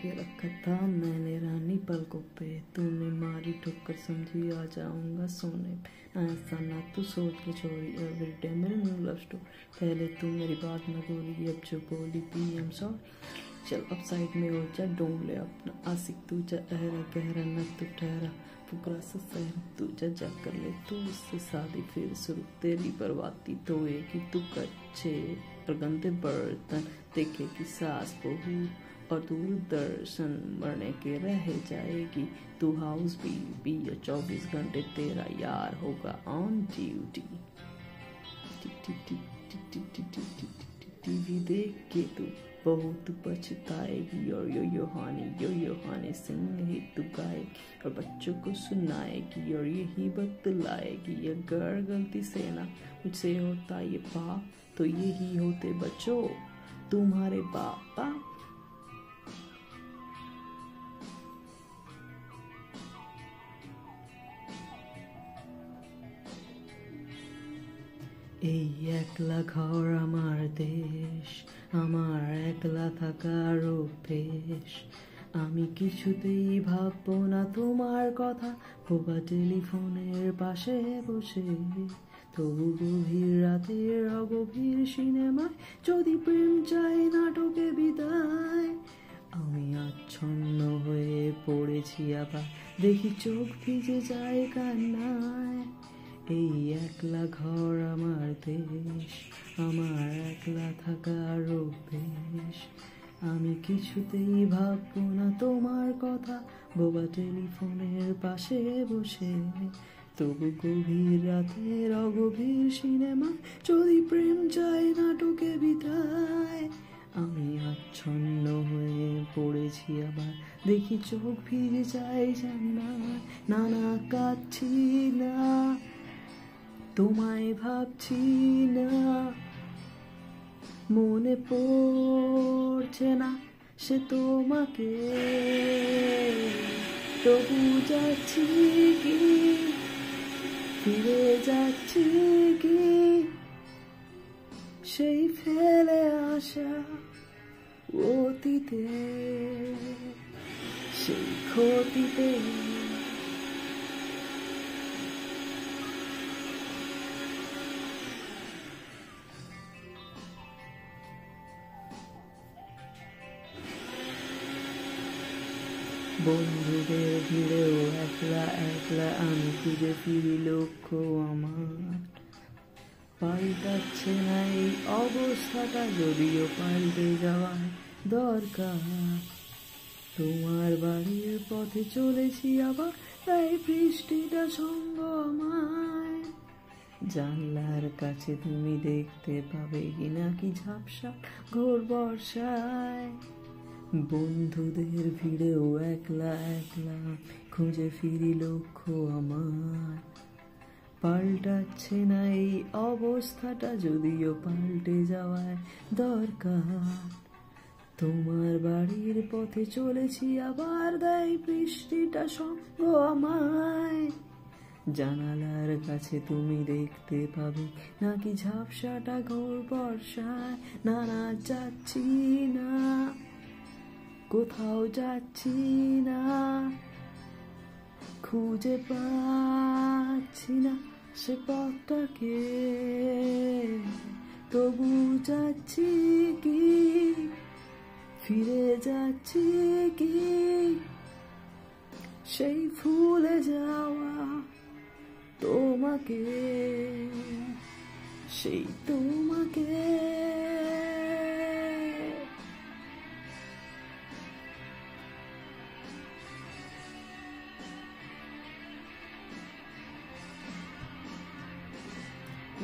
के रखा था मैंने रानी पलकों पे, तूने मारी ठोकर समझी आ जाऊंगा सोने पे। ऐसा ना तू सोच के छोड़ी एवरीडे मेरी न्यू लव स्टोरी, पहले तू मेरी बात न बोली अब जो बोली थी आई एम सॉरी। चल अब साइड में हो जा, ढूंढ ले अपना आशिक, तू जा गहरा गहरा न तू ठहरा, फुकरा सा सहरा तू जा कर ले तू उससे शादी फिर शुरू, तेरी बर्बादी तो एक ही तू कच्चे और गंदे बर्तन देखे की सास बहू और दूरदर्शन मरने के रह जाएगी तू हाउस भी या 24 घंटे तेरा यार होगा ऑन ड्यूटी। टीवी देख के तू बहुत पछताएगी और यो हानी सिंह ही तू गाएगी और बच्चों को सुनाएगी और यही बतलाएगी अगर गलती से ना मुझसे होता ये पाप तो यही होते बच्चों तुम्हारे पापा। এই একলা ঘর আমার দেশ, আমার একলা থাকার অভ্যেস, আমি কিছুতেই ভাববো না তোমার কথা বোবা টেলিফোনের পাশে বসে, তবু গভীর রাতের অগভীর সিনেমায় যদি প্রেম চাই নাটকে বিদায়, আমি আচ্ছন্ন হয়ে পড়েছি আবার দেখি চোখ ভিজে যায় কান্নায়। এই একলা ঘর আমার দেশ, আমার একলা থাকার অভ্যেস, আমি কিছুতেই ভাববো না তোমার কথা বোবা টেলিফোনের পাশে বসে, তবু গভীর রাতের অগভীর সিনেমা যদি প্রেম চাই নাটকে বিদায়, আমি আচ্ছন্ন হয়ে পড়েছি আবার দেখি চোখ ভিজে যায় জান্নাত। না না কাঁদছি না, তোমায় ভাবছি না, মনে পড়ছে না সে তোমাকে, তবু যাচ্ছি কি ফিরে যাচ্ছি কি সেই ফেলে আসা অতীতে, সেই ক্ষতিতে। বন্ধুদের ভিড়েও একলা একলা আমি খুঁজে ফিরি লক্ষ্য আমার, পাল্টাচ্ছে না এই অবস্থাটা যদিও পাল্টে যাওয়ার দরকার, তোমার বাড়ির পথে চলেছি আবার তাই বৃষ্টিটা সঙ্গ আমায়, জানলার কাছে তুমি দেখতে পাবে কিনা কি ঝাপসা ঘোর বর্ষায়, বন্ধুদের ভিড়েও একলা একলা খুঁজে ফিরি লক্ষ্য আমার, পাল্টাচ্ছে না এই অবস্থাটা যদিও পাল্টে যাওয়ায় দরকার, তোমার বাড়ির পথে চলেছি আবার তাই বৃষ্টিটা সঙ্গ আমায়, জানালার কাছে তুমি দেখতে পাবে নাকি ঝাপসাটা ঘোর বর্ষায়। না না যাচ্ছি না, কোথাও যাচ্ছি না, খুঁজে পাচ্ছি না সে পথটাকে, তবু যাচ্ছি কি ফিরে যাচ্ছি কি সেই ভুলে যাওয়া তোমাকে, সেই তোমাকে।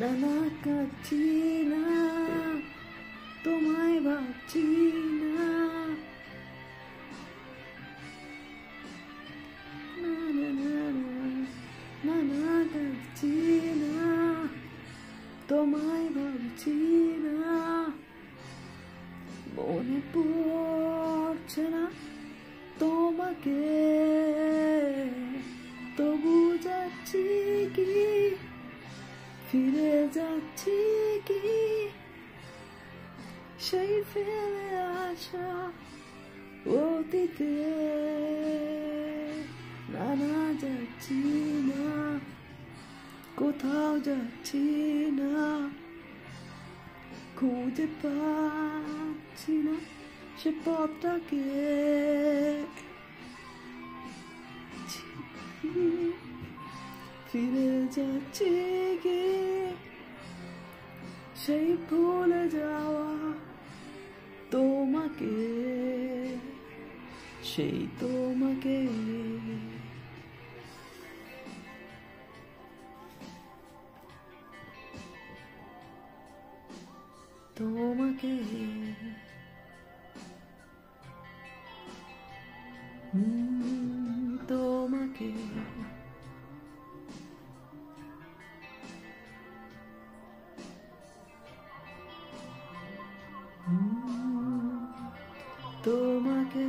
না না কাঁদছি না, তোমায় ভাবছি না, না না না না না কাঁদছি না, তোমায় ভাবছি না, মনে পড়ছে না তোমাকে, তবু যাচ্ছি কি ফিরে যাচ্ছি কি সেই ফেলে আসা অতীতে নানা যাচ্ছি না, কোথাও যাচ্ছি না, খুঁজে পাচ্ছি না সে পথটাকে, ফিরে যাচ্ছি গিয়ে সেই ভুলে যাওয়া তোমাকে, সেই তোমাকে। তোমাকে তোমাকে তোমাকে